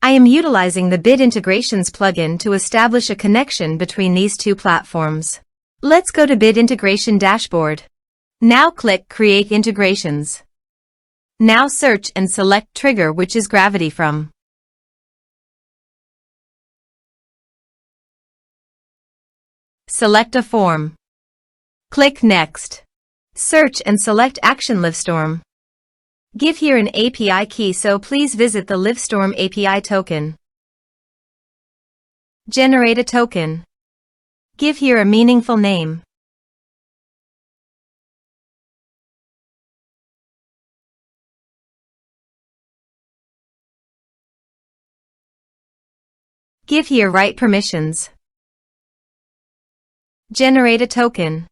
I am utilizing the Bit Integrations plugin to establish a connection between these two platforms. Let's go to Bit Integration Dashboard. Now click Create Integrations. Now search and select Trigger, which is Gravity from. Select a form. Click Next. Search and select Action Livestorm. Give here an API key, so please visit the Livestorm API token. Generate a token. Give here a meaningful name. Give here right permissions. Generate a token.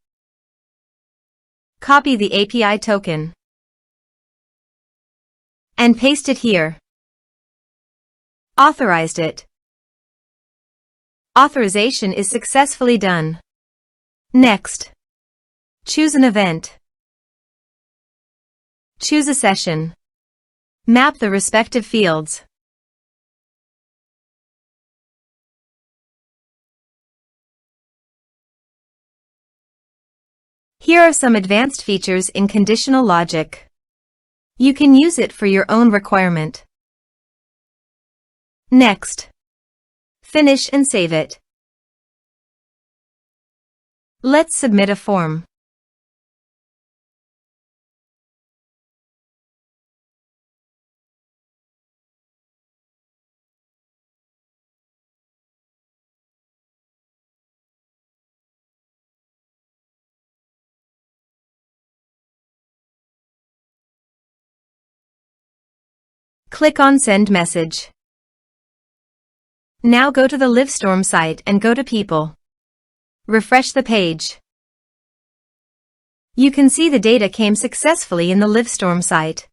Copy the API token and paste it here. Authorized it. Authorization is successfully done. Next, choose an event. Choose a session. Map the respective fields. Here are some advanced features in conditional logic. You can use it for your own requirement. Next, finish and save it. Let's submit a form. Click on Send Message. Now go to the Livestorm site and go to People. Refresh the page. You can see the data came successfully in the Livestorm site.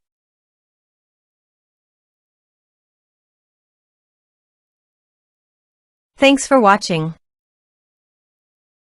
Thanks for watching.